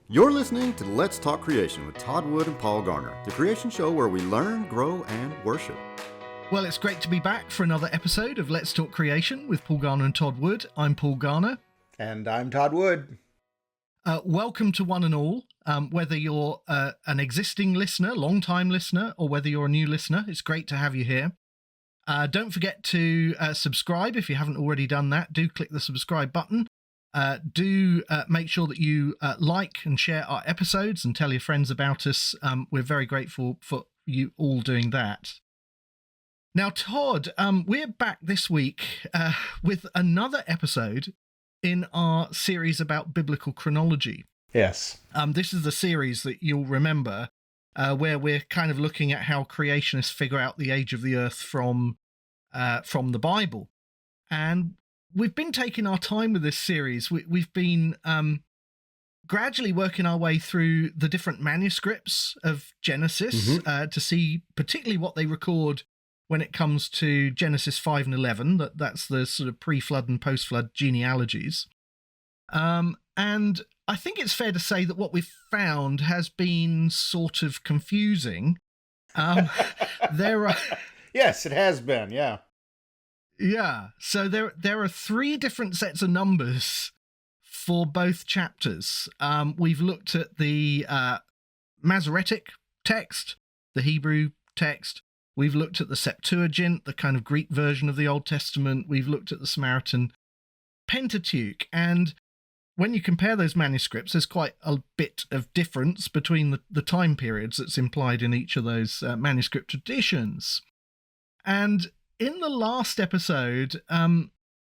You're listening to Let's Talk Creation with Todd Wood and Paul Garner, the creation show where we learn, grow, and worship. Well, it's great to be back for another episode of Let's Talk Creation with Paul Garner and Todd Wood. I'm Paul Garner. And I'm Todd Wood. Welcome to one and all. Whether you're an existing listener, long-time listener, or whether you're a new listener, it's great to have you here. Don't forget to subscribe if you haven't already done that. Do click the subscribe button. Do make sure that you like and share our episodes and tell your friends about us. We're very grateful for you all doing that. Now, Todd, we're back this week with another episode in our series about biblical chronology. Yes. This is the series that you'll remember where we're kind of looking at how creationists figure out the age of the earth from the Bible. And we've been taking our time with this series. We've been gradually working our way through the different manuscripts of Genesis to see particularly what they record when it comes to Genesis 5 and 11. That's the sort of pre-flood and post-flood genealogies. And I think it's fair to say that what we've found has been sort of confusing. There are... Yes, it has been, yeah. Yeah, so there are three different sets of numbers for both chapters. We've looked at the Masoretic text, the Hebrew text. We've looked at the Septuagint, the kind of Greek version of the Old Testament. We've looked at the Samaritan Pentateuch. And when you compare those manuscripts, there's quite a bit of difference between the time periods that's implied in each of those manuscript traditions. And in the last episode,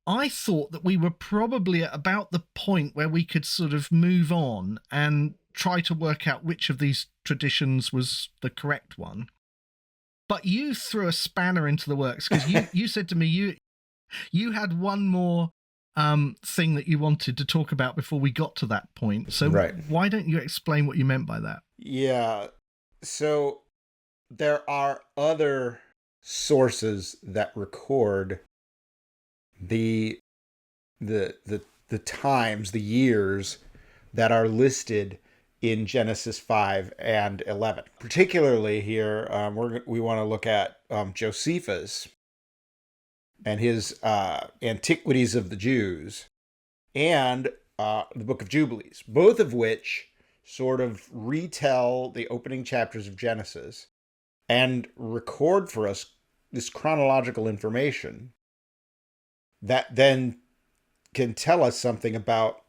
I thought that we were probably at about the point where we could sort of move on and try to work out which of these traditions was the correct one. But you threw a spanner into the works because you said to me you had one more thing that you wanted to talk about before we got to that point. So Why don't you explain what you meant by that? Yeah. So there are other sources that record the times, the years that are listed in Genesis 5 and 11. Particularly here, we want to look at Josephus and his Antiquities of the Jews and the Book of Jubilees, both of which sort of retell the opening chapters of Genesis and record for us this chronological information that then can tell us something about,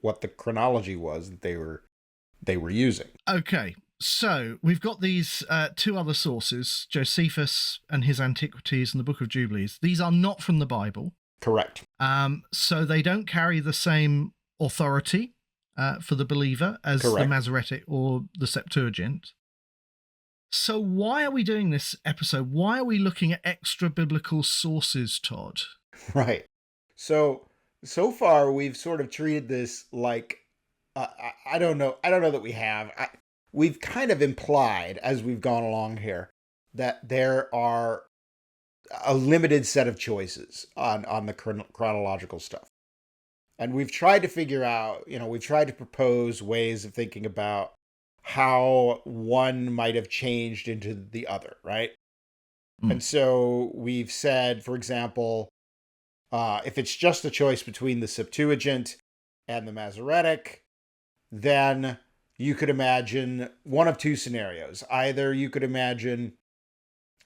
what the chronology was that they were using. Okay, so we've got these two other sources, Josephus and his Antiquities and the Book of Jubilees. These are not from the Bible. Correct. So they don't carry the same authority for the believer as the Masoretic or the Septuagint. So why are we doing this episode? Why are we looking at extra biblical sources, Todd? Right. So far we've sort of treated this like, I don't know that we have. We've kind of implied as we've gone along here that there are a limited set of choices on the chronological stuff. And we've tried to figure out, we've tried to propose ways of thinking about how one might have changed into the other, right? And so we've said, for example, if it's just a choice between the Septuagint and the Masoretic, then you could imagine one of two scenarios. Either you could imagine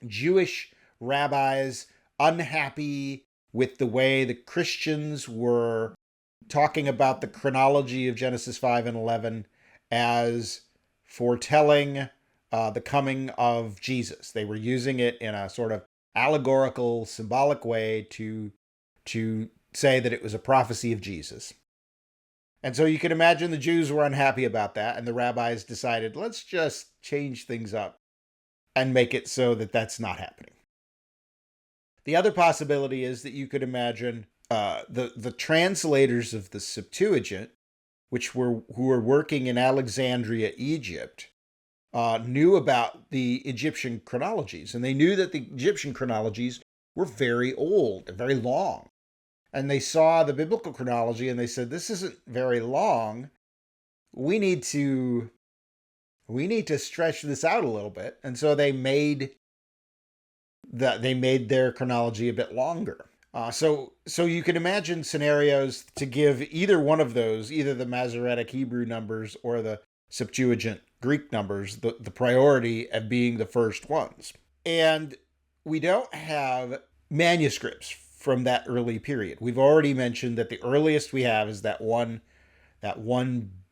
Jewish rabbis unhappy with the way the Christians were talking about the chronology of Genesis 5 and 11 as foretelling the coming of Jesus. They were using it in a sort of allegorical, symbolic way to say that it was a prophecy of Jesus. And so you can imagine the Jews were unhappy about that, and the rabbis decided, let's just change things up and make it so that that's not happening. The other possibility is that you could imagine the translators of the Septuagint, who were working in Alexandria, Egypt, knew about the Egyptian chronologies, and they knew that the Egyptian chronologies were very old and very long. And they saw the biblical chronology and they said, this isn't very long. we need to stretch this out a little bit. And so they made their chronology a bit longer. So you can imagine scenarios to give either one of those, either the Masoretic Hebrew numbers or the Septuagint Greek numbers, the priority of being the first ones. And we don't have manuscripts from that early period. We've already mentioned that the earliest we have is that one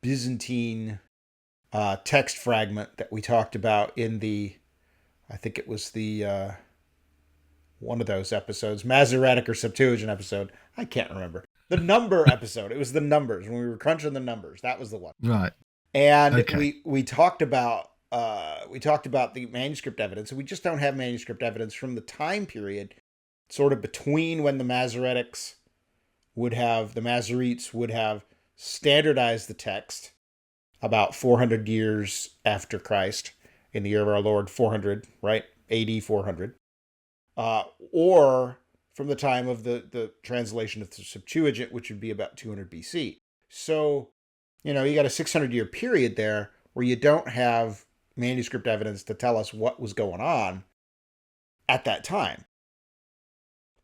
Byzantine text fragment that we talked about in I think it was the one of those episodes, Masoretic or Septuagint episode. I can't remember. The number episode. It was the numbers, when we were crunching the numbers. That was the one. Right. And okay. we talked about the manuscript evidence, and we just don't have manuscript evidence from the time period sort of between when the Masoretes would have standardized the text about 400 years after Christ, in the year of our Lord 400, right? AD 400. Or from the time of the translation of the Septuagint, which would be about 200 BC. So, you got a 600-year period there where you don't have manuscript evidence to tell us what was going on at that time.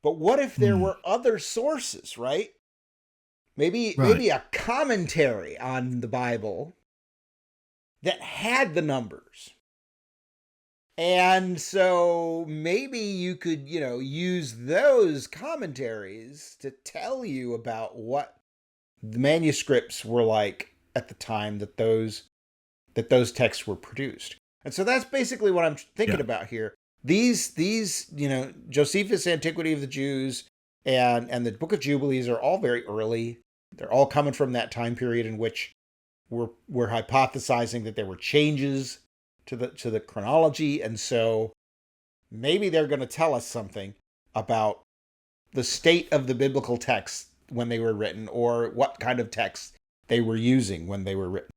But what if there were other sources, right? Maybe a commentary on the Bible that had the numbers. And so maybe you could, use those commentaries to tell you about what the manuscripts were like at the time that those texts were produced. And so that's basically what I'm thinking about here. These Josephus' Antiquity of the Jews and the Book of Jubilees are all very early. They're all coming from that time period in which we're hypothesizing that there were changes to the chronology, and so maybe they're going to tell us something about the state of the biblical texts when they were written, or what kind of texts they were using when they were written.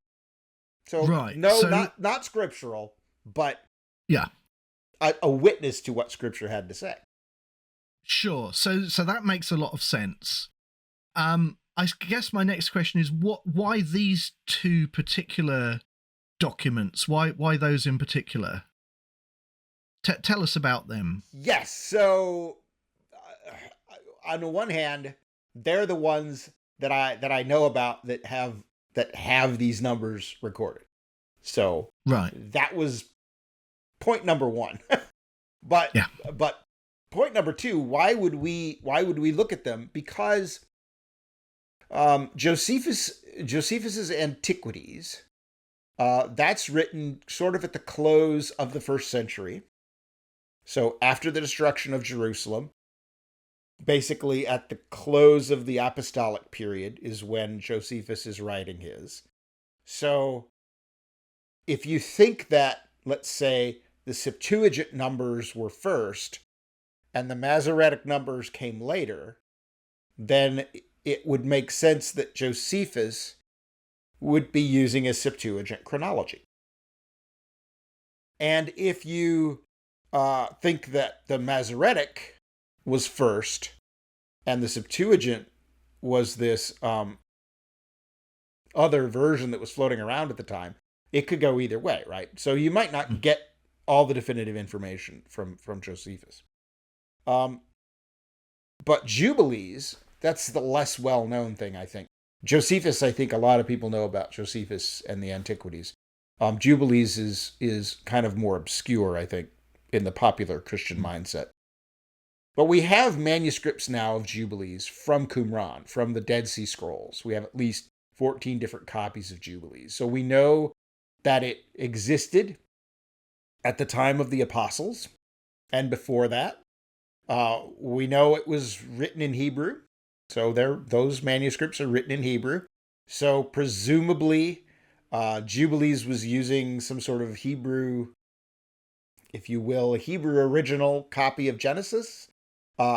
So not scriptural, but a witness to what Scripture had to say. Sure. So that makes a lot of sense. I guess my next question is why these two particular documents? Why those in particular? Tell us about them. Yes. So on the one hand, they're the ones that I know about that have these numbers recorded. So that was point number one. But point number two, why would we look at them? Because Josephus's Antiquities, that's written sort of at the close of the 1st century. So after the destruction of Jerusalem, basically at the close of the apostolic period is when Josephus is writing his. So if you think that, let's say, the Septuagint numbers were first and the Masoretic numbers came later, then it would make sense that Josephus would be using a Septuagint chronology. And if you think that the Masoretic was first and the Septuagint was this other version that was floating around at the time, it could go either way, right? So you might not get all the definitive information from Josephus. But Jubilees, that's the less well-known thing, I think. Josephus, I think a lot of people know about Josephus and the Antiquities. Jubilees is kind of more obscure, I think, in the popular Christian mindset. But we have manuscripts now of Jubilees from Qumran, from the Dead Sea Scrolls. We have at least 14 different copies of Jubilees. So we know that it existed at the time of the apostles and before that. We know it was written in Hebrew. So those manuscripts are written in Hebrew. So presumably Jubilees was using some sort of Hebrew, if you will, a Hebrew original copy of Genesis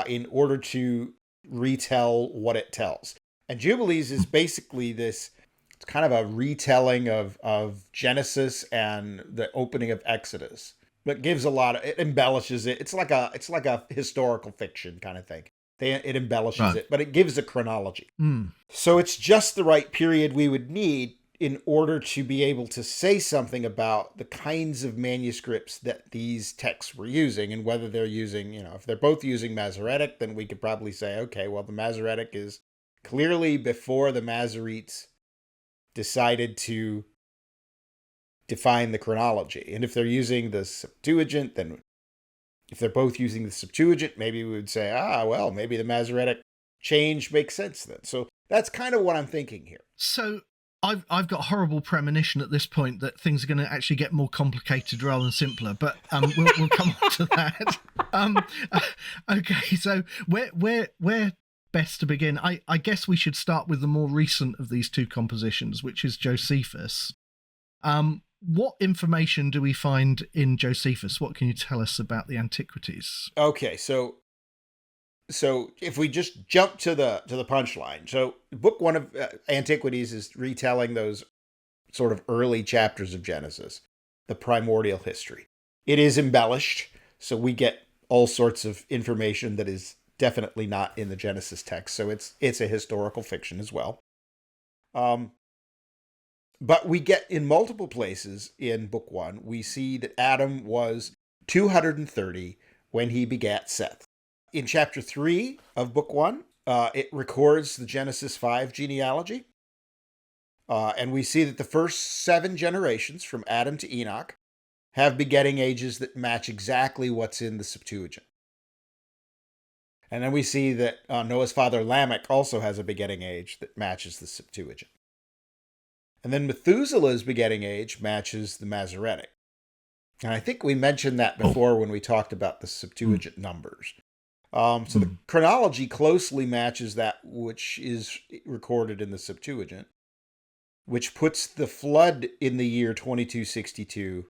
in order to retell what it tells. And Jubilees is basically this, it's kind of a retelling of Genesis and the opening of Exodus. But gives it embellishes it. It's like a historical fiction kind of thing. It embellishes it, but it gives a chronology. So it's just the right period we would need in order to be able to say something about the kinds of manuscripts that these texts were using, and whether they're using, if they're both using Masoretic, then we could probably say, okay, well, the Masoretic is clearly before the Masoretes decided to define the chronology. And if they're using the Septuagint, then if they're both using the Septuagint, maybe we would say, well, maybe the Masoretic change makes sense then. So that's kind of what I'm thinking here. So I've got a horrible premonition at this point that things are going to actually get more complicated rather than simpler, but we'll come on to that. Okay, so where best to begin? I guess we should start with the more recent of these two compositions, which is Josephus. What information do we find in Josephus? What can you tell us about the antiquities? Okay, so if we just jump to the punchline, so book 1 of Antiquities is retelling those sort of early chapters of Genesis, the primordial history. It is embellished, so we get all sorts of information that is definitely not in the Genesis text. So it's a historical fiction as well. But we get in multiple places in book 1, we see that Adam was 230 when he begat Seth. In chapter 3 of book 1, it records the Genesis 5 genealogy. And we see that the first 7 generations from Adam to Enoch have begetting ages that match exactly what's in the Septuagint. And then we see that Noah's father Lamech also has a begetting age that matches the Septuagint. And then Methuselah's begetting age matches the Masoretic. And I think we mentioned that before when we talked about the Septuagint numbers. So the chronology closely matches that which is recorded in the Septuagint, which puts the flood in the year 2262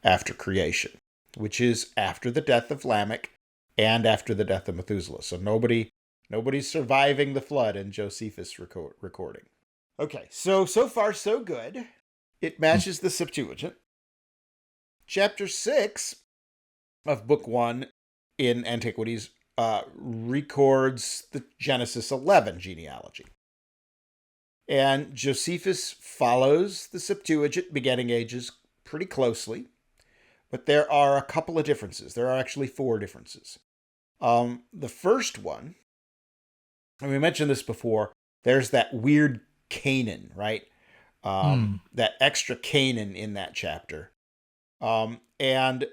after creation, which is after the death of Lamech and after the death of Methuselah. So nobody's surviving the flood in Josephus' recording. Okay, so far so good. It matches the Septuagint. Chapter 6 of book 1 in Antiquities records the Genesis 11 genealogy. And Josephus follows the Septuagint begetting ages pretty closely, but there are a couple of differences. There are actually 4 differences. The first one, and we mentioned this before, there's that weird Canaan, right? That extra Canaan in that chapter. And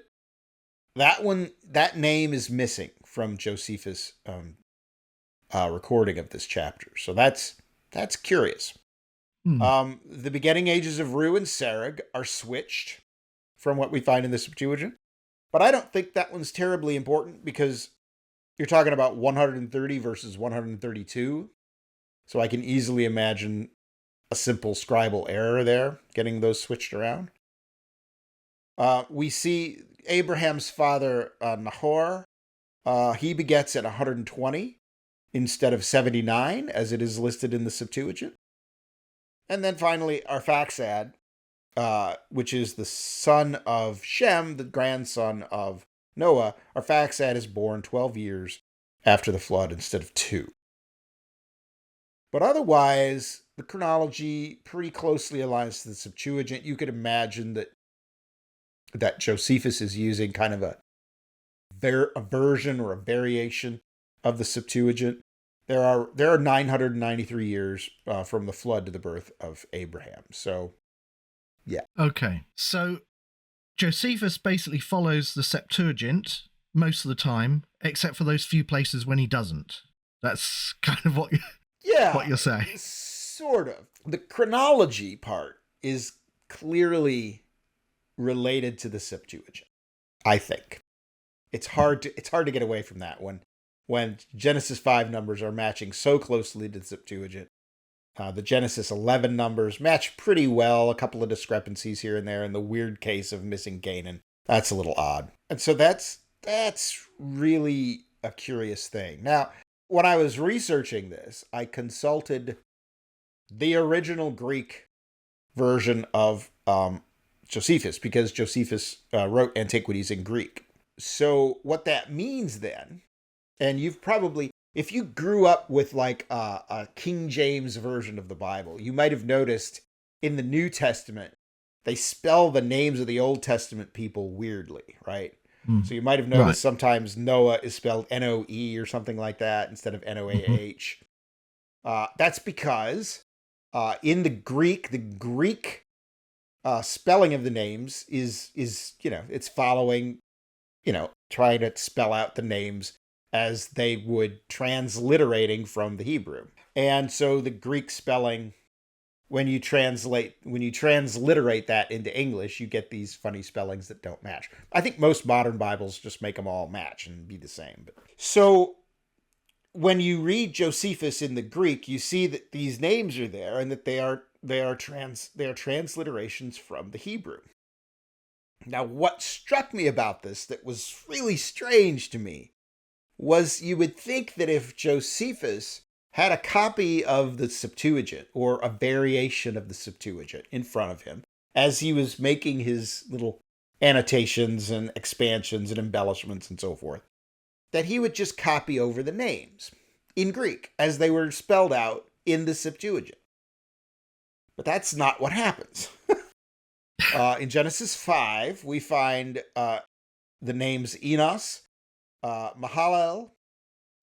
that name is missing from Josephus' recording of this chapter. So that's curious. The begetting ages of Ru and Serug are switched from what we find in the Septuagint. But I don't think that one's terribly important because you're talking about 130 versus 132. So I can easily imagine a simple scribal error there, getting those switched around. We see Abraham's father, Nahor. He begets at 120 instead of 79, as it is listed in the Septuagint. And then finally, Arphaxad, which is the son of Shem, the grandson of Noah. Arphaxad is born 12 years after the flood instead of 2. But otherwise, the chronology pretty closely aligns to the Septuagint. You could imagine that Josephus is using kind of a version or a variation of the Septuagint. There are 993 years from the flood to the birth of Abraham. So, yeah. Okay, so Josephus basically follows the Septuagint most of the time, except for those few places when he doesn't. That's kind of what you're saying. Sort of. The chronology part is clearly related to the Septuagint, I think. It's hard to get away from that when Genesis 5 numbers are matching so closely to the Septuagint. The Genesis 11 numbers match pretty well, a couple of discrepancies here and there, in the weird case of missing Canaan. That's a little odd. And so that's really a curious thing. Now, when I was researching this, I consulted the original Greek version of Josephus, because Josephus wrote Antiquities in Greek. So what that means then, and you've probably, if you grew up with like a King James version of the Bible, you might have noticed in the New Testament, they spell the names of the Old Testament people weirdly, right? So you might have noticed sometimes Noah is spelled Noe or something like that instead of Noah. That's because in the Greek spelling of the names is it's following, trying to spell out the names as they would transliterating from the Hebrew. And so the Greek spelling, when you transliterate that into English, you get these funny spellings that don't match. I think most modern Bibles just make them all match and be the same. So when you read Josephus in the Greek, you see that these names are there and that they are transliterations from the Hebrew. Now, what struck me about this that was really strange to me was you would think that if Josephus had a copy of the Septuagint or a variation of the Septuagint in front of him as he was making his little annotations and expansions and embellishments and so forth, that he would just copy over the names in Greek as they were spelled out in the Septuagint. But that's not what happens. In Genesis 5, we find the names Enos, Mahalalel,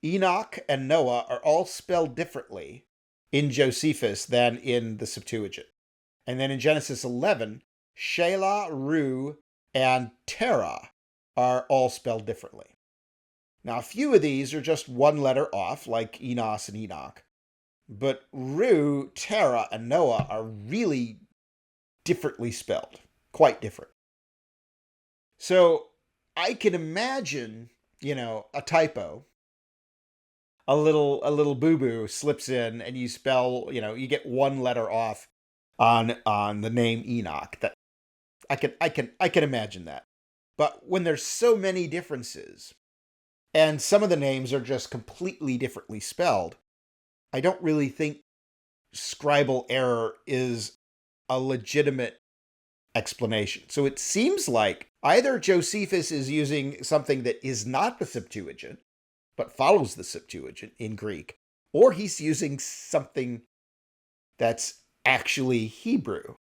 Enoch, and Noah are all spelled differently in Josephus than in the Septuagint. And then in Genesis 11, Shelah, Ru, and Terah are all spelled differently. Now, a few of these are just one letter off, like Enos and Enoch. But Ru, Terah, and Noah are really differently spelled. Quite different. So I can imagine, a typo. A little boo-boo slips in and you spell, you get one letter off on the name Enoch. That I can imagine that. But when there's so many differences, and some of the names are just completely differently spelled, I don't really think scribal error is a legitimate explanation. So it seems like either Josephus is using something that is not the Septuagint, but follows the Septuagint in Greek, or he's using something that's actually Hebrew,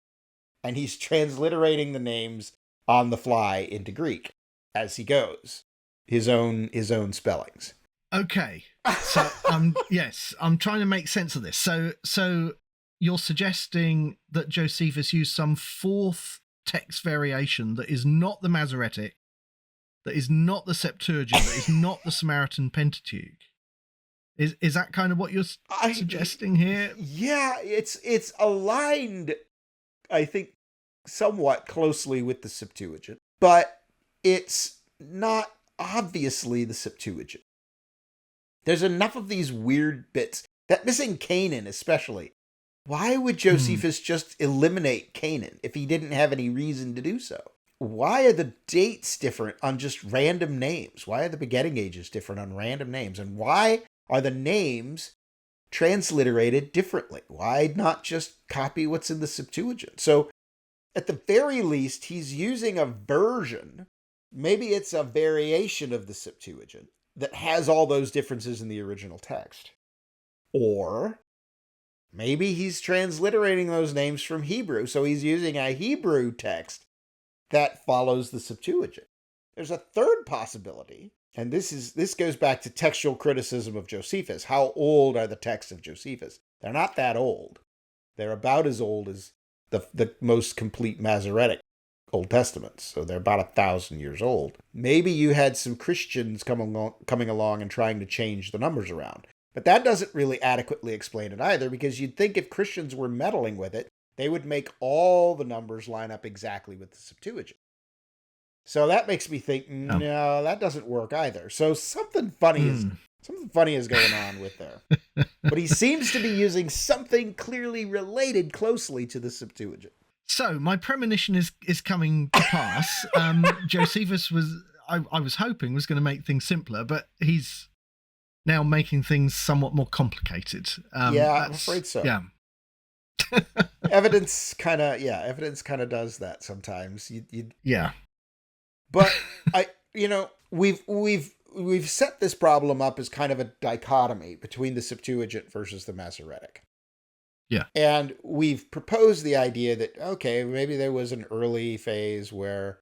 and he's transliterating the names on the fly into Greek as he goes, his own spellings. Okay, so yes, I'm trying to make sense of this. So you're suggesting that Josephus used some fourth text variation that is not the Masoretic, that is not the Septuagint, that is not the Samaritan Pentateuch. Is that kind of what you're suggesting here? Yeah, it's aligned, I think, somewhat closely with the Septuagint, but it's not obviously the Septuagint. There's enough of these weird bits. That missing Canaan especially. Why would Josephus just eliminate Canaan if he didn't have any reason to do so? Why are the dates different on just random names? Why are the begetting ages different on random names? And why are the names transliterated differently? Why not just copy what's in the Septuagint? So at the very least, he's using a version, maybe it's a variation of the Septuagint, that has all those differences in the original text. Or maybe he's transliterating those names from Hebrew, so he's using a Hebrew text that follows the Septuagint. There's a third possibility, and this goes back to textual criticism of Josephus. How old are the texts of Josephus? They're not that old. They're about as old as the most complete Masoretic Old Testaments, so they're about 1,000 years old. Maybe you had some Christians coming along and trying to change the numbers around. But that doesn't really adequately explain it either, because you'd think if Christians were meddling with it, they would make all the numbers line up exactly with the Septuagint. So that makes me think, no, that doesn't work either. So something funny is going on with there. But he seems to be using something clearly related closely to the Septuagint. So my premonition is coming to pass. Josephus I was hoping was going to make things simpler, but he's now making things somewhat more complicated. Yeah, I'm afraid so. Yeah. Evidence kind of does that sometimes. Yeah. But we've set this problem up as kind of a dichotomy between the Septuagint versus the Masoretic. Yeah. And we've proposed the idea that, okay, maybe there was an early phase where,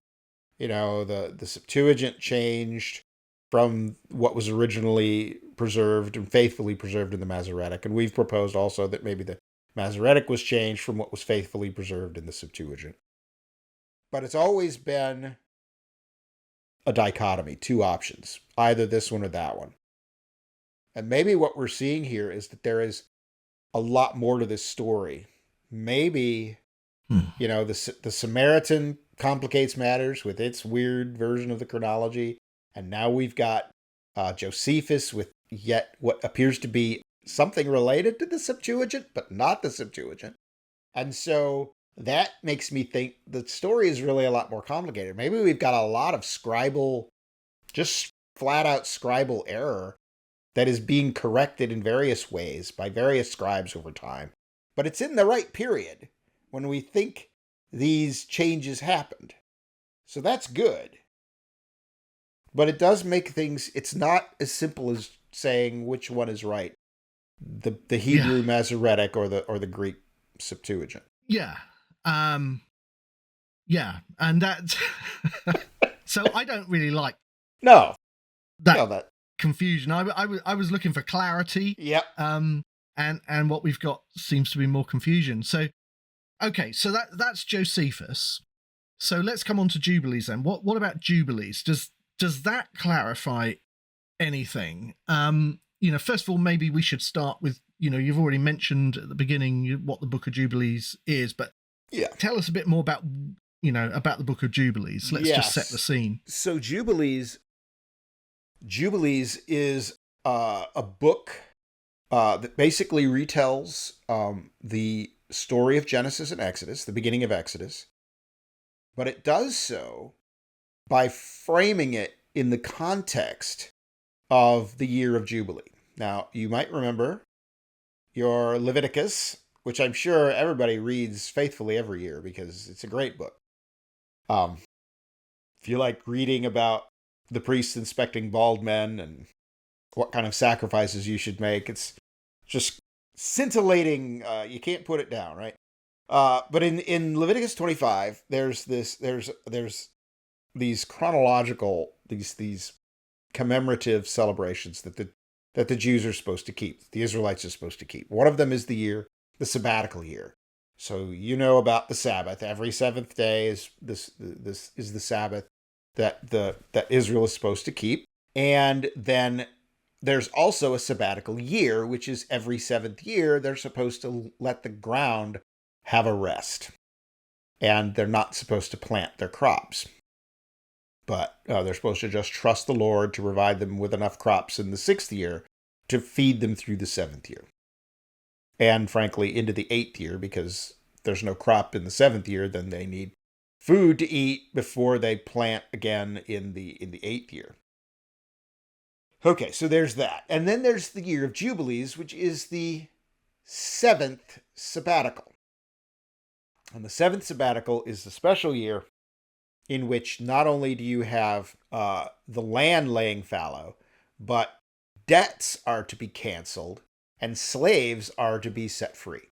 the Septuagint changed from what was originally preserved and faithfully preserved in the Masoretic. And we've proposed also that maybe the Masoretic was changed from what was faithfully preserved in the Septuagint. But it's always been a dichotomy, two options, either this one or that one. And maybe what we're seeing here is that there is a lot more to this story. Maybe, the Samaritan complicates matters with its weird version of the chronology. And now we've got Josephus with yet what appears to be something related to the Septuagint, but not the Septuagint. And so that makes me think the story is really a lot more complicated. Maybe we've got a lot of scribal, just flat out scribal error that is being corrected in various ways by various scribes over time. But it's in the right period when we think these changes happened. So that's good. But it does make things, it's not as simple as saying which one is right. The Hebrew Masoretic or the Greek Septuagint. Yeah. Yeah. And that so I don't really like that confusion. I was looking for clarity. Yep. And what we've got seems to be more confusion. So okay, so that's Josephus. So let's come on to Jubilees then. What about Jubilees? Does that clarify anything? First of all, maybe we should start with, you've already mentioned at the beginning what the Book of Jubilees is, but tell us a bit more about the Book of Jubilees. Let's just set the scene. So Jubilees is a book that basically retells the story of Genesis and Exodus, the beginning of Exodus, but it does so by framing it in the context of the year of Jubilee. Now, you might remember your Leviticus, which I'm sure everybody reads faithfully every year because it's a great book. If you like reading about the priests inspecting bald men and what kind of sacrifices you should make, it's just scintillating. You can't put it down, right? But in Leviticus 25, there's these chronological, these commemorative celebrations that the Jews are supposed to keep, the Israelites are supposed to keep. One of them is the sabbatical year. So about the Sabbath. Every seventh day is this is the Sabbath that Israel is supposed to keep. And then there's also a sabbatical year, which is every seventh year they're supposed to let the ground have a rest. And they're not supposed to plant their crops. But they're supposed to just trust the Lord to provide them with enough crops in the sixth year to feed them through the seventh year. And frankly, into the eighth year, because if there's no crop in the seventh year, then they need food to eat before they plant again in the eighth year. Okay, so there's that. And then there's the year of Jubilees, which is the seventh sabbatical. And the seventh sabbatical is the special year in which not only do you have the land laying fallow, but debts are to be canceled and slaves are to be set free.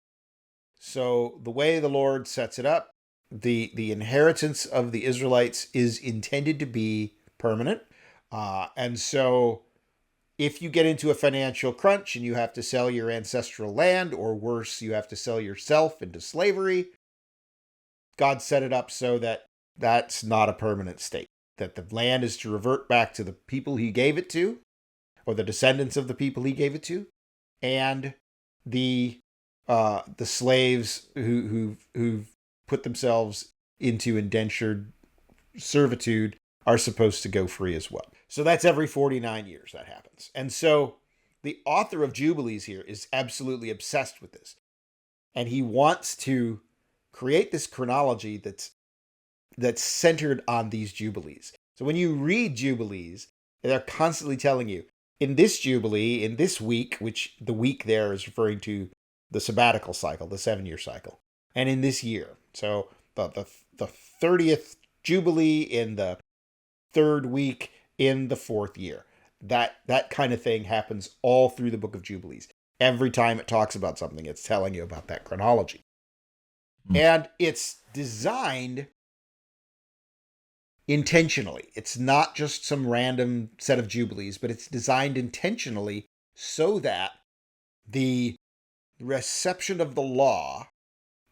So the way the Lord sets it up, the inheritance of the Israelites is intended to be permanent. And so if you get into a financial crunch and you have to sell your ancestral land, or worse, you have to sell yourself into slavery, God set it up so that that's not a permanent state, that the land is to revert back to the people he gave it to, or the descendants of the people he gave it to, and the slaves who put themselves into indentured servitude are supposed to go free as well. So that's every 49 years that happens. And so the author of Jubilees here is absolutely obsessed with this. And he wants to create this chronology that's centered on these Jubilees. So when you read Jubilees, they're constantly telling you, in this Jubilee, in this week, which the week there is referring to the sabbatical cycle, the 7-year cycle, and in this year. So the 30th Jubilee in the 3rd week in the 4th year. That kind of thing happens all through the book of Jubilees. Every time it talks about something, it's telling you about that chronology. Mm. And it's designed intentionally. It's not just some random set of Jubilees, but it's designed intentionally so that the reception of the law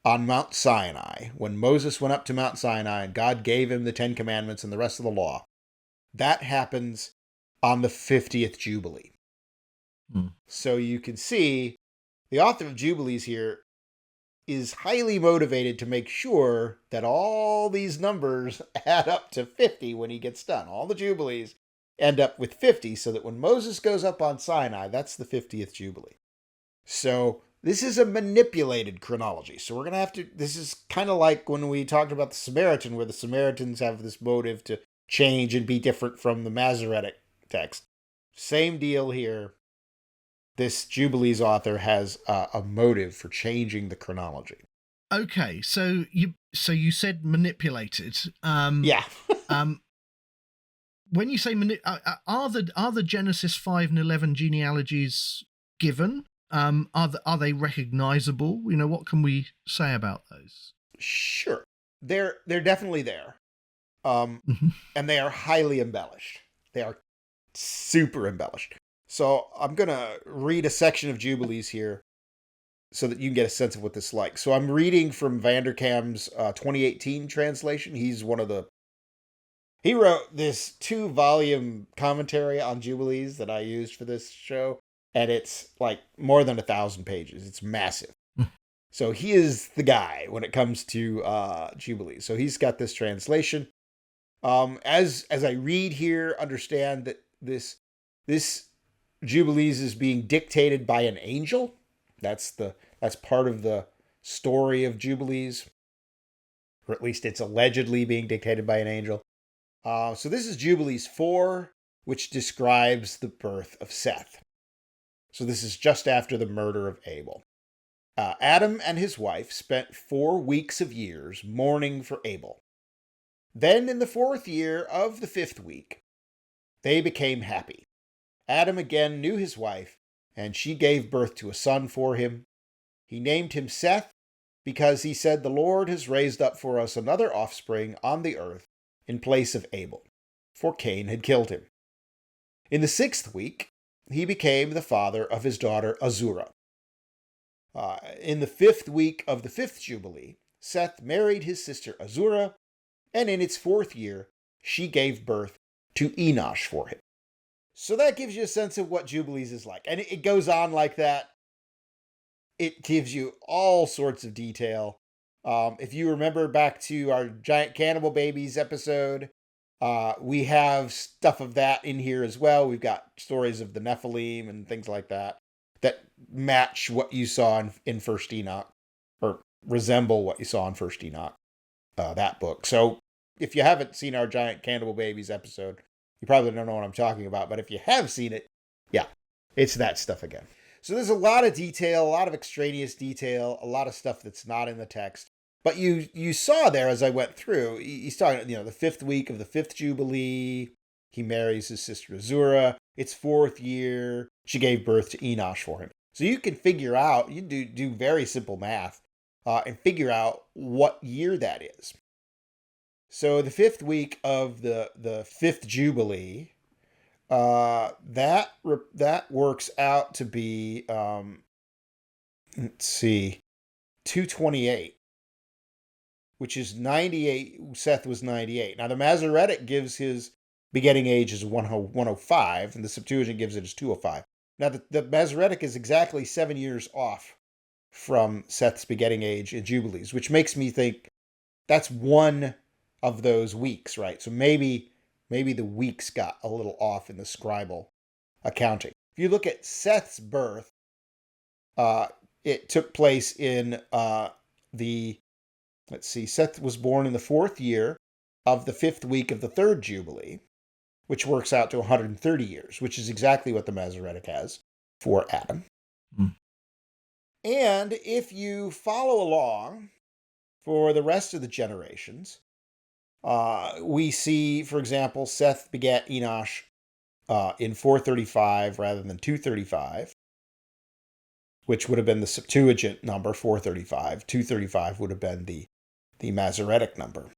on Mount Sinai, when Moses went up to Mount Sinai and God gave him the 10 Commandments and the rest of the law, that happens on the 50th Jubilee. So you can see the author of Jubilees here is highly motivated to make sure that all these numbers add up to 50 when he gets done. All the Jubilees end up with 50, so that when Moses goes up on Sinai, that's the 50th Jubilee. So this is a manipulated chronology. So we're going to have to, this is kind of like when we talked about the Samaritan, where the Samaritans have this motive to change and be different from the Masoretic text. Same deal here. This Jubilees author has a motive for changing the chronology. Okay, so you said manipulated. Yeah. When you say are the Genesis 5 and 11 genealogies given? Are they recognizable? You know, what can we say about those? Sure, they're definitely there, and they are highly embellished. They are super embellished. So I'm going to read a section of Jubilees here so that you can get a sense of what this is like. So I'm reading from VanderKam's 2018 translation. He wrote this 2-volume commentary on Jubilees that I used for this show, and it's like more than 1,000 pages. It's massive. So he is the guy when it comes to Jubilees. So he's got this translation. As I read here, understand that this Jubilees is being dictated by an angel. That's part of the story of Jubilees, or at least it's allegedly being dictated by an angel. So this is Jubilees 4, which describes the birth of Seth. So this is just after the murder of Abel. Adam and his wife spent 4 weeks of years mourning for Abel. Then in the 4th year of the 5th week, they became happy. Adam again knew his wife, and she gave birth to a son for him. He named him Seth because he said, "The Lord has raised up for us another offspring on the earth in place of Abel, for Cain had killed him." In the 6th week, he became the father of his daughter Azurah. In the 5th week of the 5th Jubilee, Seth married his sister Azurah, and in its 4th year, she gave birth to Enosh for him. So that gives you a sense of what Jubilees is like. And it goes on like that. It gives you all sorts of detail. If you remember back to our giant cannibal babies episode, we have stuff of that in here as well. We've got stories of the Nephilim and things like that match what you saw in First Enoch, or resemble what you saw in First Enoch, that book. So if you haven't seen our giant cannibal babies episode, you probably don't know what I'm talking about. But if you have seen it, yeah, it's that stuff again. So there's a lot of detail, a lot of extraneous detail, a lot of stuff that's not in the text. But you saw there as I went through, he's talking, the 5th week of the 5th Jubilee. He marries his sister Azurah. It's 4th year. She gave birth to Enosh for him. So you can figure out, you do very simple math, and figure out what year that is. So the 5th week of the 5th Jubilee, that works out to be, 228, which is 98. Seth was 98. Now the Masoretic gives his begetting age as 105, and the Septuagint gives it as 205. Now the Masoretic is exactly 7 years off from Seth's begetting age in Jubilees, which makes me think that's one of those weeks, right? So maybe the weeks got a little off in the scribal accounting. If you look at Seth's birth, it took place in Seth was born in the 4th year of the 5th week of the 3rd Jubilee, which works out to 130 years, which is exactly what the Masoretic has for Adam. And if you follow along for the rest of the generations, we see, for example, Seth begat Enosh in 435 rather than 235. which would have been the Septuagint number, 435. 235 would have been the Masoretic number.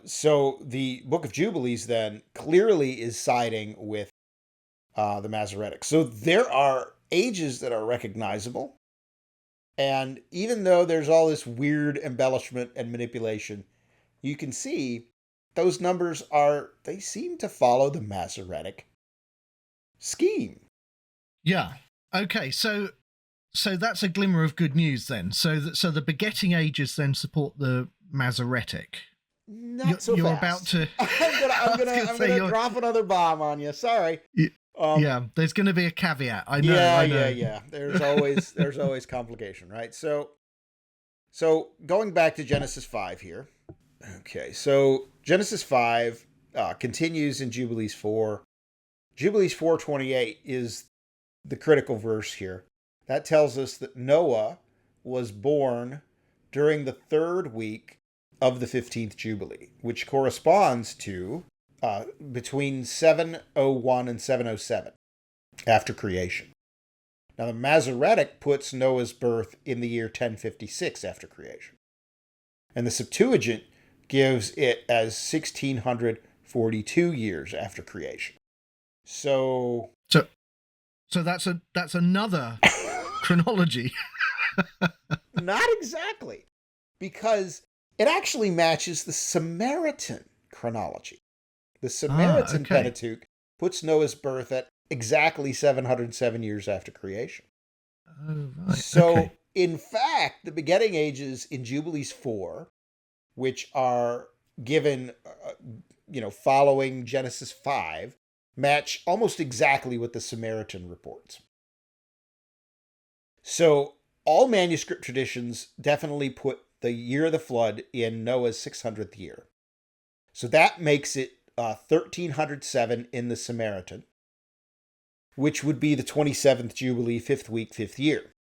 So the Book of Jubilees then clearly is siding with the Masoretic. So there are ages that are recognizable. And even though there's all this weird embellishment and manipulation, you can see those numbers they seem to follow the Masoretic scheme. Yeah. Okay. So that's a glimmer of good news then. So the begetting ages then support the Masoretic. Not so you're fast. About to. I'm gonna drop another bomb on you. Sorry. Yeah, there's going to be a caveat. I know. Yeah. There's always complication, right? So going back to Genesis 5 here. Okay, so Genesis 5 continues in Jubilees 4. Jubilees 4:28 is the critical verse here. That tells us that Noah was born during the 3rd week of the 15th Jubilee, which corresponds to between 701 and 707 after creation. Now, the Masoretic puts Noah's birth in the year 1056 after creation. And the Septuagint gives it as 1642 years after creation. So that's another chronology. Not exactly, because it actually matches the Samaritan chronology. The Samaritan Pentateuch puts Noah's birth at exactly 707 years after creation. Oh, right. So, in fact, the begetting ages in Jubilees 4, which are given, following Genesis 5, match almost exactly what the Samaritan reports. So, all manuscript traditions definitely put the year of the flood in Noah's 600th year. So that makes it 1307 in the Samaritan, which would be the 27th Jubilee, 5th week, 5th year.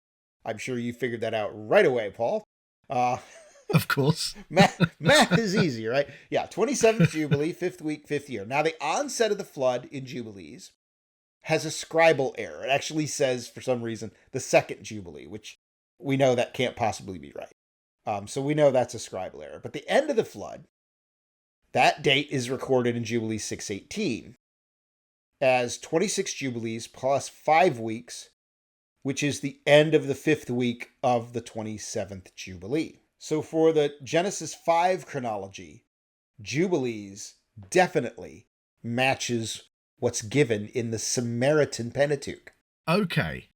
I'm sure you figured that out right away, Paul. Of course. Math is easy, right? Yeah, 27th Jubilee, 5th week, 5th year. Now, the onset of the flood in Jubilees has a scribal error. It actually says, for some reason, the 2nd Jubilee, which we know that can't possibly be right. So we know that's a scribal error. But the end of the flood, that date is recorded in Jubilee 618 as 26 Jubilees plus 5 weeks, which is the end of the 5th week of the 27th Jubilee. So for the Genesis 5 chronology, Jubilees definitely matches what's given in the Samaritan Pentateuch. Okay.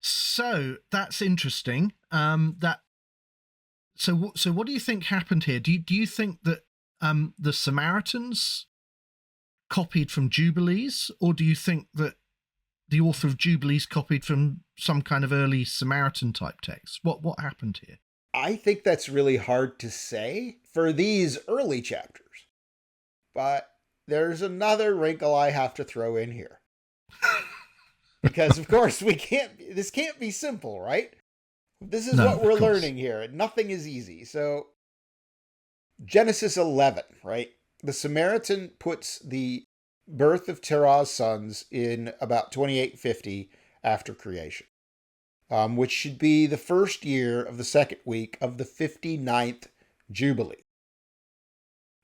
So that's interesting. So what do you think happened here? Do you think that the Samaritans copied from Jubilees, or do you think that the author of Jubilees copied from some kind of early Samaritan type text? What happened here? I think that's really hard to say for these early chapters, but there's another wrinkle I have to throw in here. Because of course this can't be simple, right? This is what we're learning here. Nothing is easy. So Genesis 11, right? The Samaritan puts the birth of Terah's sons in about 2850 after creation, which should be the 1st year of the 2nd week of the 59th Jubilee.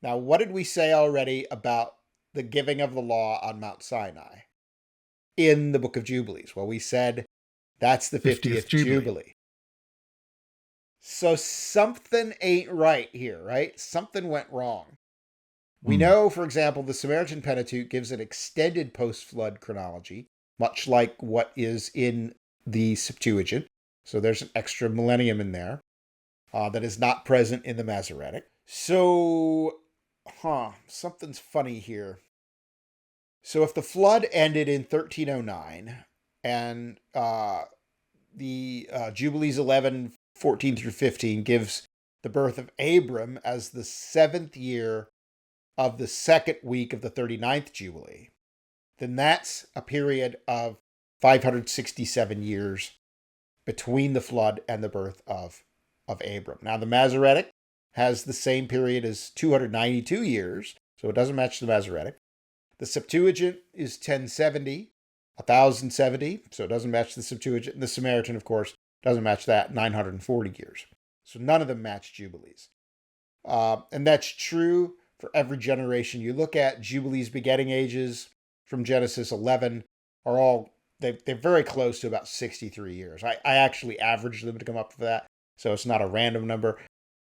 Now, what did we say already about the giving of the law on Mount Sinai in the Book of Jubilees? Well, we said that's the 50th Jubilee. So something ain't right here, right? Something went wrong. We know, for example, the Samaritan Pentateuch gives an extended post-flood chronology, much like what is in the Septuagint. So there's an extra millennium in there that is not present in the Masoretic. So, something's funny here. So if the flood ended in 1309 and the Jubilees 11, 14 through 15 gives the birth of Abram as the 7th year of the 2nd week of the 39th Jubilee, then that's a period of 567 years between the flood and the birth of Abram. Now, the Masoretic has the same period as 292 years, so it doesn't match the Masoretic. The Septuagint is 1070, 1,070, so it doesn't match the Septuagint. The Samaritan, of course, doesn't match that, 940 years. So none of them match Jubilees. And that's true for every generation you look at. Jubilees begetting ages from Genesis 11 are all, they're very close to about 63 years. I actually averaged them to come up with that, so it's not a random number.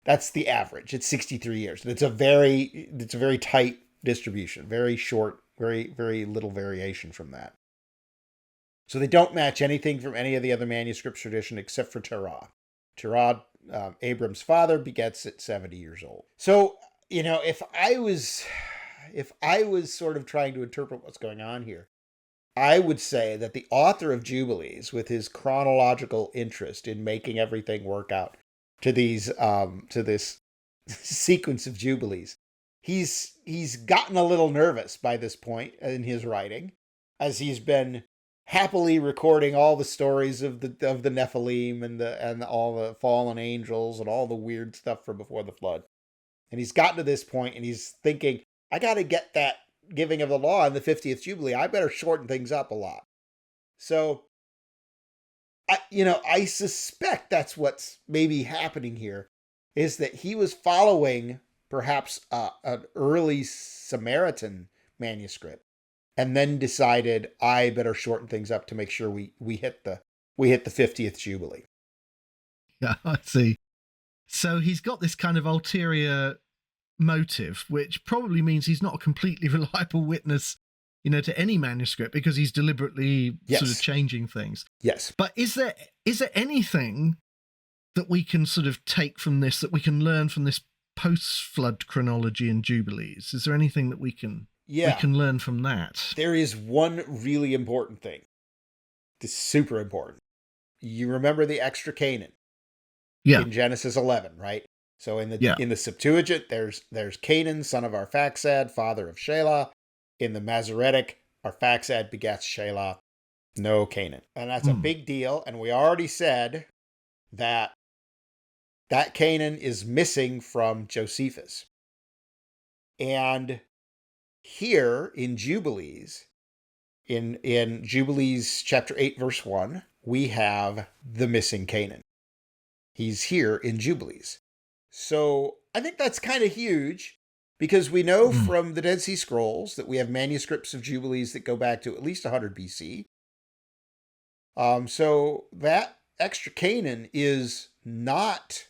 That's the average. It's 63 years. And it's a very tight distribution, very short, very little variation from that. So they don't match anything from any of the other manuscript tradition except for Terah. Terah, Abram's father, begets at 70 years old. So, if I was sort of trying to interpret what's going on here, I would say that the author of Jubilees, with his chronological interest in making everything work out to this sequence of Jubilees, he's gotten a little nervous by this point in his writing, as he's been happily recording all the stories of the Nephilim and all the fallen angels and all the weird stuff from before the flood. And he's gotten to this point and he's thinking, I got to get that giving of the law in the 50th Jubilee. I better shorten things up a lot. So, I suspect that's what's maybe happening here, is that he was following perhaps an early Samaritan manuscript, and then decided I better shorten things up to make sure we hit the 50th Jubilee. Yeah, I see. So he's got this kind of ulterior motive, which probably means he's not a completely reliable witness, to any manuscript, because he's deliberately sort of changing things. Yes. But is there anything that we can sort of take from this, that we can learn from this post-flood chronology and Jubilees? Is there anything that we can learn from that? There is one really important thing. It's super important. You remember the extra Canaan in Genesis 11, right? So in the Septuagint, there's Canaan, son of Arphaxad, father of Shelah. In the Masoretic, Arphaxad begets Shelah, no Canaan. And that's a big deal. And we already said that Canaan is missing from Josephus. And here in Jubilees, in Jubilees chapter 8, verse 1, we have the missing Canaan. He's here in Jubilees. So I think that's kind of huge, because we know from the Dead Sea Scrolls that we have manuscripts of Jubilees that go back to at least 100 BC. So that extra Canaan is not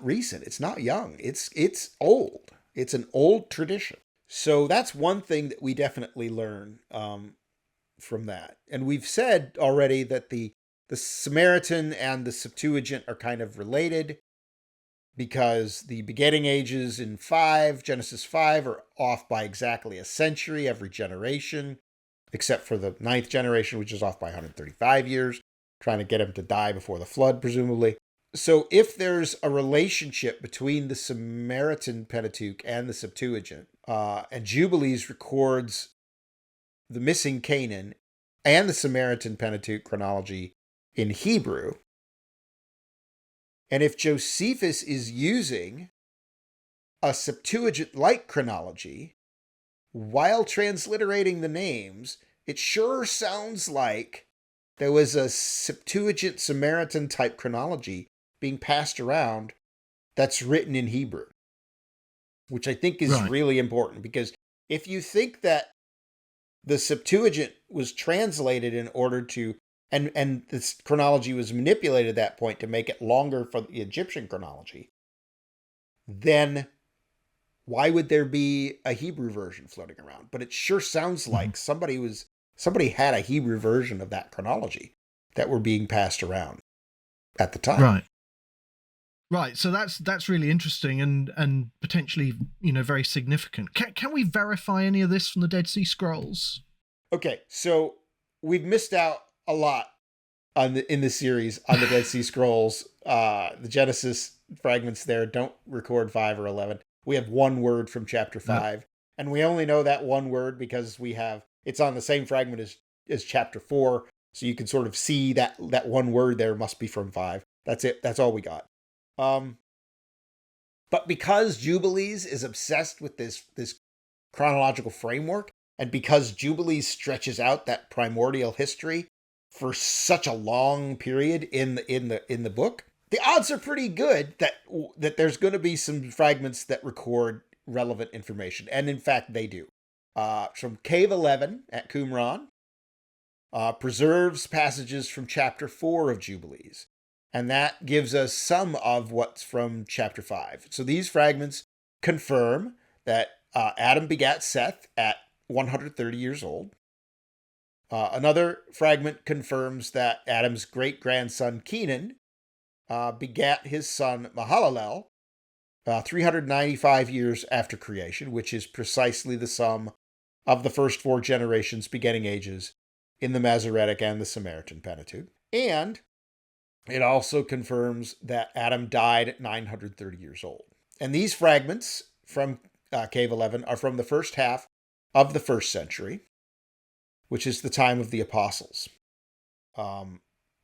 recent. It's not young. It's old. It's an old tradition. So that's one thing that we definitely learn from that. And we've said already that the Samaritan and the Septuagint are kind of related, because the begetting ages in Genesis 5, are off by exactly a century every generation, except for the 9th generation, which is off by 135 years, trying to get him to die before the flood, presumably. So if there's a relationship between the Samaritan Pentateuch and the Septuagint, and Jubilees records the missing Canaan and the Samaritan Pentateuch chronology in Hebrew, and if Josephus is using a Septuagint-like chronology while transliterating the names, it sure sounds like there was a Septuagint Samaritan-type chronology being passed around that's written in Hebrew, which I think is really important, because if you think that the Septuagint was translated in order to and this chronology was manipulated at that point to make it longer for the Egyptian chronology, then why would there be a Hebrew version floating around? But it sure sounds like somebody had a Hebrew version of that chronology that were being passed around at the time. Right. So that's really interesting and potentially, very significant. Can we verify any of this from the Dead Sea Scrolls? Okay, so we've missed out a lot in the series on the Dead Sea Scrolls. The Genesis fragments there don't record 5 or 11. We have one word from chapter 5, and we only know that one word because it's on the same fragment as chapter 4, so you can sort of see that one word there must be from 5. That's it. That's all we got. But because Jubilees is obsessed with this chronological framework, and because Jubilees stretches out that primordial history for such a long period in the book, the odds are pretty good that there's going to be some fragments that record relevant information, and in fact they do. From Cave 11 at Qumran, preserves passages from chapter 4 of Jubilees, and that gives us some of what's from chapter 5. So these fragments confirm that Adam begat Seth at 130 years old. Another fragment confirms that Adam's great-grandson Kenan begat his son Mahalalel 395 years after creation, which is precisely the sum of the first 4 generations begetting ages in the Masoretic and the Samaritan Pentateuch. And it also confirms that Adam died at 930 years old. And these fragments from Cave 11 are from the first half of the 1st century, which is the time of the apostles.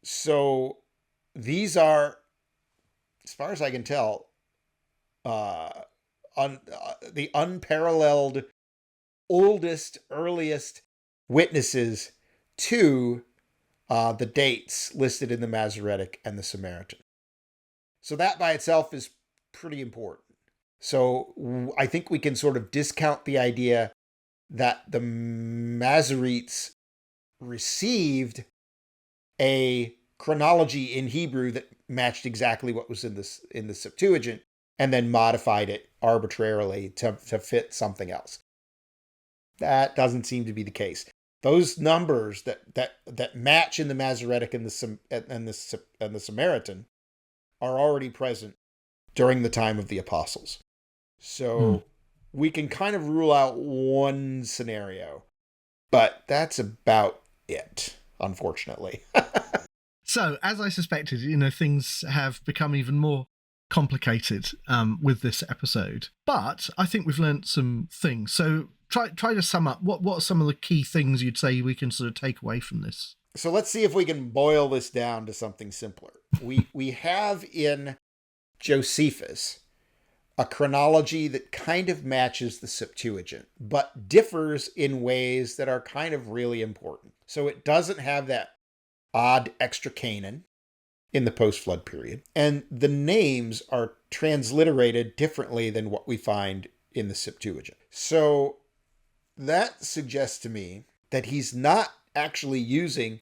So these are, as far as I can tell, the unparalleled, oldest, earliest witnesses to the dates listed in the Masoretic and the Samaritan. So that by itself is pretty important. So I think we can sort of discount the idea that the Masoretes received a chronology in Hebrew that matched exactly what was in the Septuagint, and then modified it arbitrarily to fit something else. That doesn't seem to be the case. Those numbers that match in the Masoretic and the Samaritan are already present during the time of the apostles. So we can kind of rule out one scenario, but that's about it, unfortunately. So, as I suspected, things have become even more complicated with this episode. But I think we've learned some things. So try to sum up. What are some of the key things you'd say we can sort of take away from this? So let's see if we can boil this down to something simpler. We have in Josephus a chronology that kind of matches the Septuagint, but differs in ways that are kind of really important. So it doesn't have that odd extra Canaan in the post-flood period, and the names are transliterated differently than what we find in the Septuagint. So that suggests to me that he's not actually using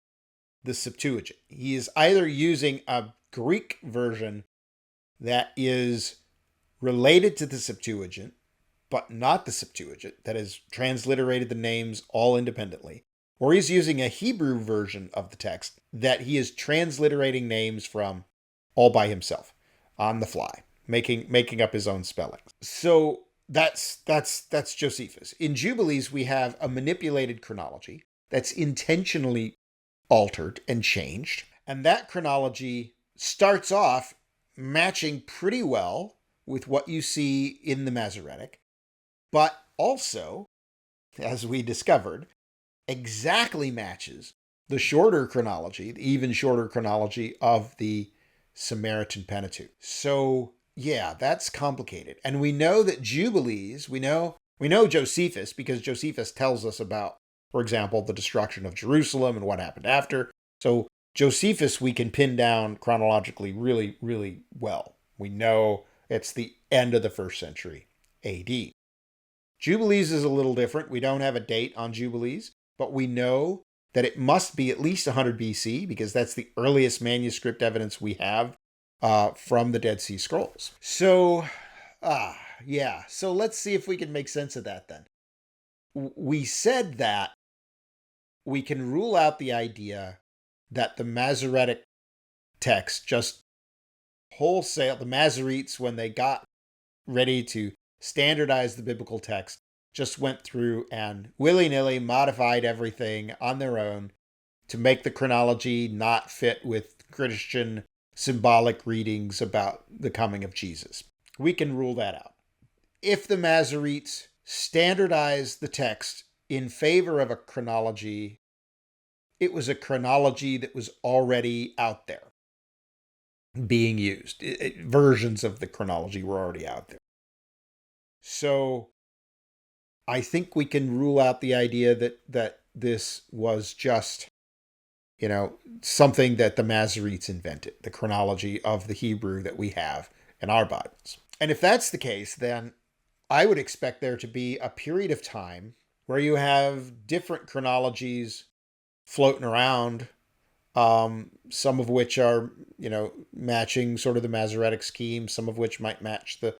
the Septuagint. He is either using a Greek version that is related to the Septuagint, but not the Septuagint, that has transliterated the names all independently, or he's using a Hebrew version of the text that he is transliterating names from all by himself, on the fly, making up his own spellings. So that's Josephus. In Jubilees, we have a manipulated chronology that's intentionally altered and changed, and that chronology starts off matching pretty well with what you see in the Masoretic, but also, as we discovered, exactly matches the shorter chronology, the even shorter chronology of the Samaritan Pentateuch. So, yeah, that's complicated. And we know that Jubilees, we know Josephus, because Josephus tells us about, for example, the destruction of Jerusalem and what happened after. So Josephus we can pin down chronologically really, really well. We know it's the end of the 1st century AD. Jubilees is a little different. We don't have a date on Jubilees, but we know that it must be at least 100 BC because that's the earliest manuscript evidence we have from the Dead Sea Scrolls. So, so let's see if we can make sense of that then. We said that we can rule out the idea that the Masoretic text just wholesale, the Masoretes, when they got ready to standardize the biblical text, just went through and willy-nilly modified everything on their own to make the chronology not fit with Christian symbolic readings about the coming of Jesus. We can rule that out. If the Masoretes standardized the text in favor of a chronology, it was a chronology that was already out there being used. Versions of the chronology were already out there. So I think we can rule out the idea that this was just, something that the Masoretes invented, the chronology of the Hebrew that we have in our Bibles. And if that's the case, then I would expect there to be a period of time where you have different chronologies floating around, some of which are, matching sort of the Masoretic scheme, some of which might match the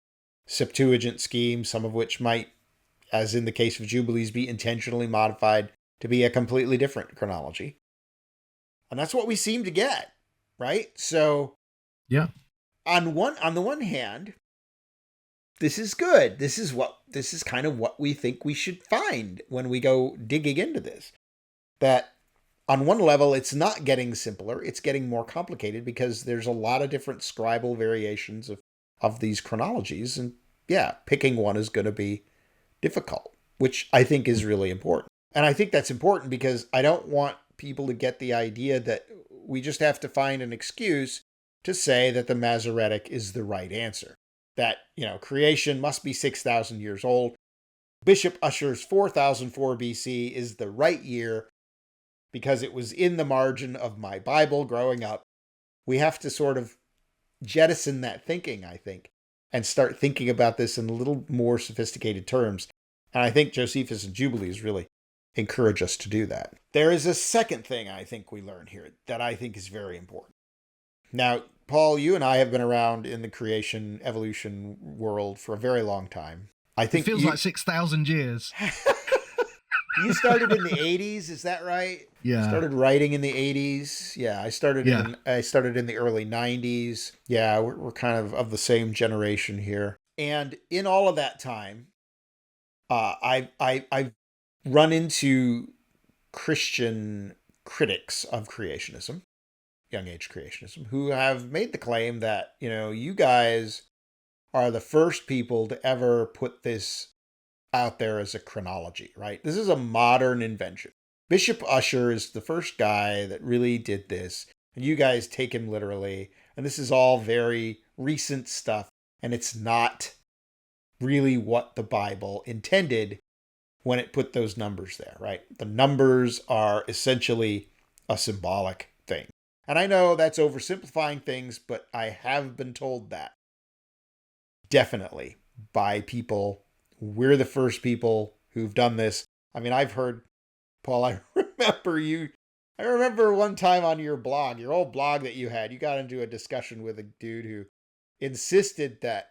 Septuagint scheme, some of which might, as in the case of Jubilees, be intentionally modified to be a completely different chronology. And that's what we seem to get, right? So, yeah. On the one hand, this is good. This is kind of what we think we should find when we go digging into this. That on one level, it's not getting simpler, it's getting more complicated because there's a lot of different scribal variations of these chronologies. And yeah, picking one is going to be difficult, which I think is really important. And I think that's important because I don't want people to get the idea that we just have to find an excuse to say that the Masoretic is the right answer. That, creation must be 6,000 years old. Bishop Ussher's 4004 BC is the right year because it was in the margin of my Bible growing up. We have to sort of jettison that thinking, I think, and start thinking about this in a little more sophisticated terms. And I think Josephus and Jubilees really encourage us to do that. There is a second thing I think we learn here that I think is very important. Now, Paul, you and I have been around in the creation evolution world for a very long time. I think it feels like 6,000 years. You started in the 80s, is that right? Yeah. Started writing in the 80s. Yeah, I started in the early 90s. Yeah, we're kind of the same generation here. And in all of that time, I've run into Christian critics of creationism, young age creationism, who have made the claim that, you guys are the first people to ever put this out there as a chronology, right? This is a modern invention. Bishop Ussher is the first guy that really did this, and you guys take him literally, and this is all very recent stuff, and it's not really what the Bible intended when it put those numbers there, right? The numbers are essentially a symbolic thing. And I know that's oversimplifying things, but I have been told that definitely by people. We're the first people who've done this. I mean, I've heard, Paul, I remember one time on your blog, your old blog that you had, you got into a discussion with a dude who insisted that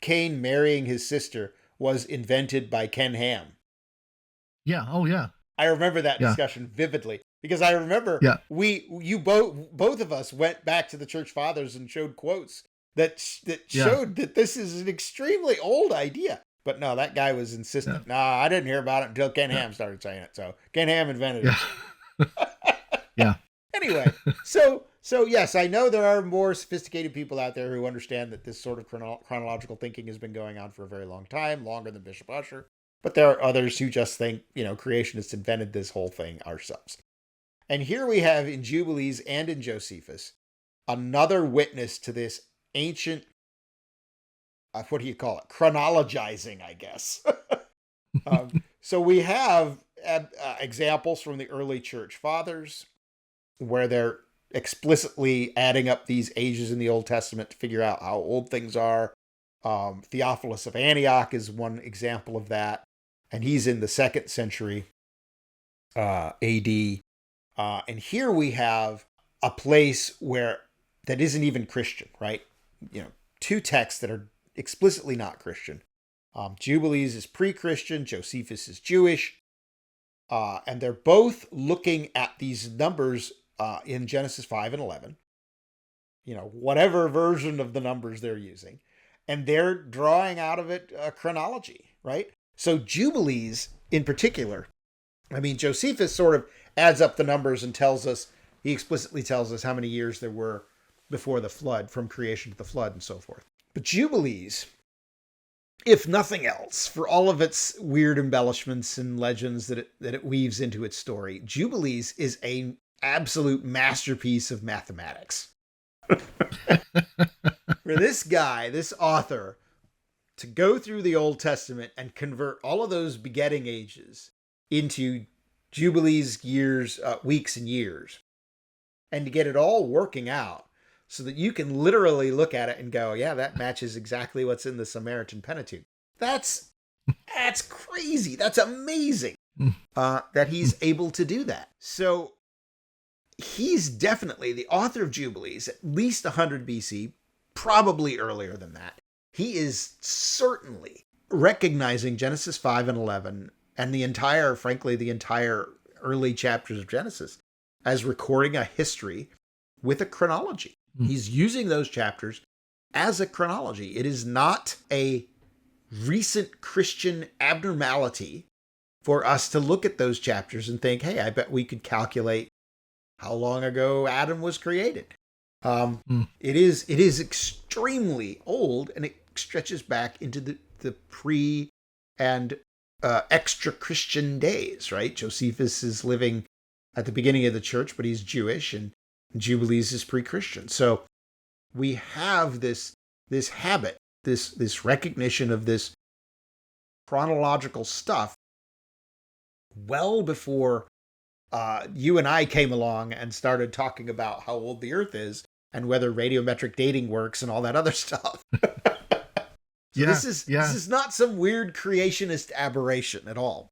Cain marrying his sister was invented by Ken Ham. Yeah. Oh, yeah. I remember that discussion vividly because I remember both of us went back to the church fathers and showed quotes that showed that this is an extremely old idea. But no, that guy was insistent. Yeah. Nah, I didn't hear about it until Ken Ham started saying it. So Ken Ham invented it. Yeah. Anyway, so yes, I know there are more sophisticated people out there who understand that this sort of chronological thinking has been going on for a very long time, longer than Bishop Ussher. But there are others who just think, creationists invented this whole thing ourselves. And here we have in Jubilees and in Josephus another witness to this ancient, what do you call it? Chronologizing, I guess. So we have examples from the early church fathers where they're explicitly adding up these ages in the Old Testament to figure out how old things are. Theophilus of Antioch is one example of that. And he's in the 2nd century AD. And here we have a place that isn't even Christian, right? Two texts that are explicitly not Christian. Jubilees is pre-Christian, Josephus is Jewish. And they're both looking at these numbers in Genesis 5 and 11. Whatever version of the numbers they're using. And they're drawing out of it a chronology, right? So Jubilees in particular, I mean, Josephus sort of adds up the numbers and he explicitly tells us how many years there were before the flood, from creation to the flood and so forth. But Jubilees, if nothing else, for all of its weird embellishments and legends that it weaves into its story, Jubilees is an absolute masterpiece of mathematics. Where this guy, this author, to go through the Old Testament and convert all of those begetting ages into Jubilees, years, weeks, and years, and to get it all working out so that you can literally look at it and go, yeah, that matches exactly what's in the Samaritan Pentateuch. That's crazy. That's amazing that he's able to do that. So he's definitely the author of Jubilees, at least 100 BC, probably earlier than that. He is certainly recognizing Genesis 5 and 11 and the entire early chapters of Genesis as recording a history with a chronology. He's using those chapters as a chronology. It is not a recent Christian abnormality for us to look at those chapters and think, hey, I bet we could calculate how long ago Adam was created. It is extremely old, and it stretches back into the pre and extra Christian days, right? Josephus is living at the beginning of the church, but he's Jewish, and Jubilees is pre-Christian. So we have this habit, this recognition of this chronological stuff well before you and I came along and started talking about how old the Earth is and whether radiometric dating works and all that other stuff. This is not some weird creationist aberration at all.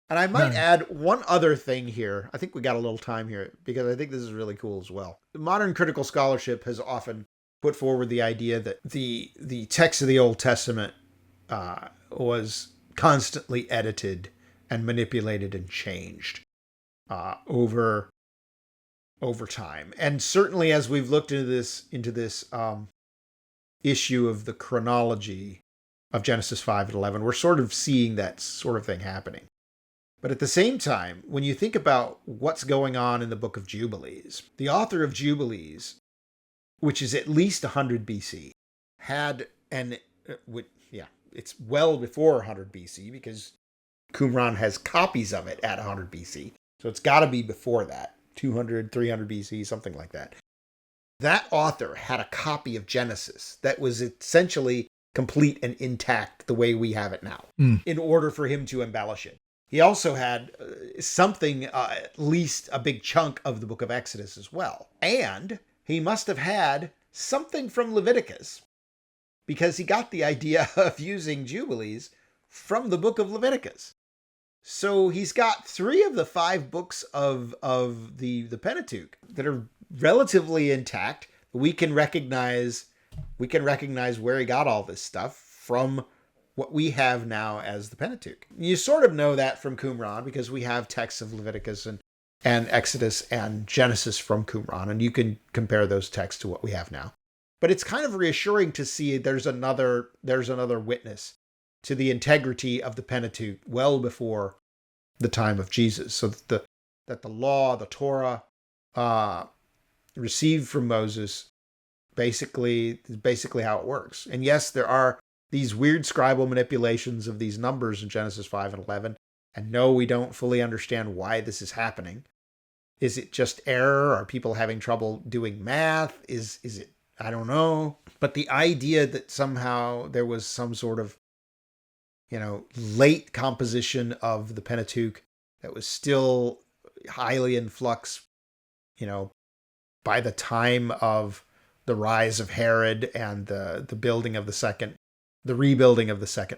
And I might add one other thing here. I think we got a little time here because I think this is really cool as well. Modern critical scholarship has often put forward the idea that the text of the Old Testament was constantly edited and manipulated and changed over time. And certainly as we've looked into this issue of the chronology of Genesis 5 and 11, we're sort of seeing that sort of thing happening. But at the same time, when you think about what's going on in the book of Jubilees, the author of Jubilees, which is at least 100 BC, it's well before 100 BC because Qumran has copies of it at 100 BC. So it's got to be before that, 200, 300 BC, something like that. That author had a copy of Genesis that was essentially complete and intact the way we have it now, in order for him to embellish it. He also had something, at least a big chunk of the book of Exodus as well. And he must have had something from Leviticus because he got the idea of using Jubilees from the book of Leviticus. So he's got 3 of the 5 books of the Pentateuch that are relatively intact. We can recognize where he got all this stuff from what we have now as the Pentateuch. You sort of know that from Qumran because we have texts of Leviticus and Exodus and Genesis from Qumran, and you can compare those texts to what we have now. But it's kind of reassuring to see there's another witness to the integrity of the Pentateuch well before the time of Jesus, so that the law, the Torah, received from Moses, basically how it works. And yes, there are these weird scribal manipulations of these numbers in Genesis 5 and 11. And no, we don't fully understand why this is happening. Is it just error? Are people having trouble doing math? Is it? I don't know. But the idea that somehow there was some sort of, late composition of the Pentateuch that was still highly in flux, by the time of the rise of Herod and the rebuilding of the second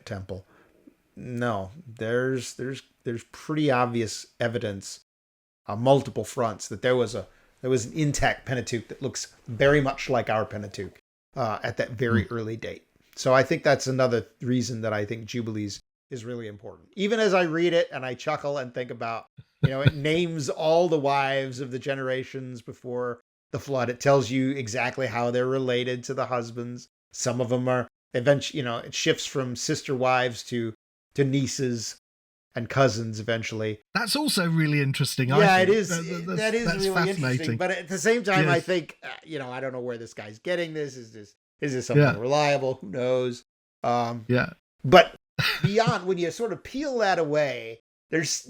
temple. No, there's pretty obvious evidence on multiple fronts that there was an intact Pentateuch that looks very much like our Pentateuch at that very early date. So I think that's another reason that I think Jubilees is really important. Even as I read it and I chuckle and think about, it names all the wives of the generations before the flood. It tells you exactly how they're related to the husbands. Some of them are eventually, it shifts from sister wives to nieces and cousins eventually. That's also really interesting. Yeah, I think. it is. That is really interesting. But at the same time, yes. I think, I don't know where this guy's getting this. Is this something reliable? Who knows? But beyond, when you sort of peel that away,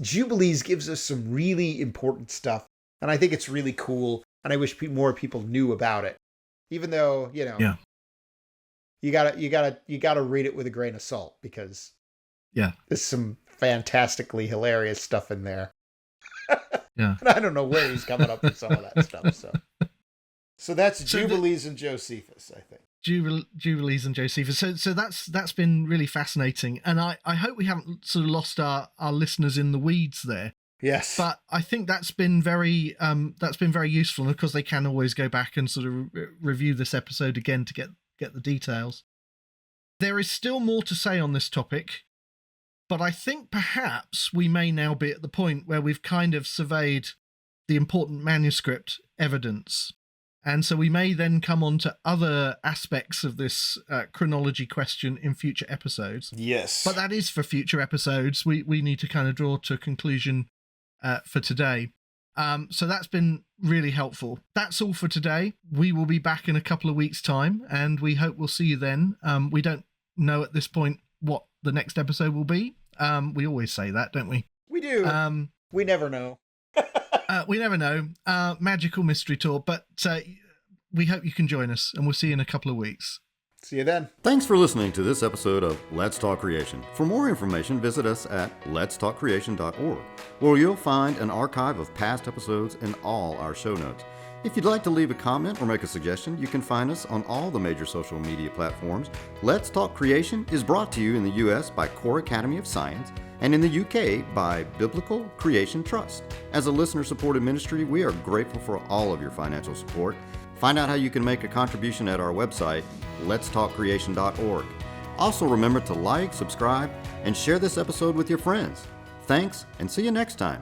Jubilees gives us some really important stuff. And I think it's really cool. And I wish more people knew about it. Even though, you gotta read it with a grain of salt, because Yeah. there's some fantastically hilarious stuff in there. Yeah. And I don't know where he's coming up with some of that stuff. So that's Jubilees and Josephus, I think. Jubilees and Josephus. So that's been really fascinating, and I hope we haven't sort of lost our listeners in the weeds there. Yes, but I think that's been very useful, and of course they can always go back and sort of review this episode again to get the details. There is still more to say on this topic, but I think perhaps we may now be at the point where we've kind of surveyed the important manuscript evidence. And so we may then come on to other aspects of this chronology question in future episodes. Yes. But that is for future episodes. We need to kind of draw to a conclusion for today. So that's been really helpful. That's all for today. We will be back in a couple of weeks' time, and we hope we'll see you then. We don't know at this point what the next episode will be. We always say that, don't we? We do. We never know. We never know. Magical mystery tour, but we hope you can join us, and we'll see you in a couple of weeks. See you then. Thanks for listening to this episode of Let's Talk Creation. For more information, visit us at letstalkcreation.org, where you'll find an archive of past episodes and all our show notes. If you'd like to leave a comment or make a suggestion, you can find us on all the major social media platforms. Let's Talk Creation is brought to you in the U.S. by Core Academy of Science and in the U.K. by Biblical Creation Trust. As a listener-supported ministry, we are grateful for all of your financial support. Find out how you can make a contribution at our website, letstalkcreation.org. Also remember to like, subscribe, and share this episode with your friends. Thanks, and see you next time.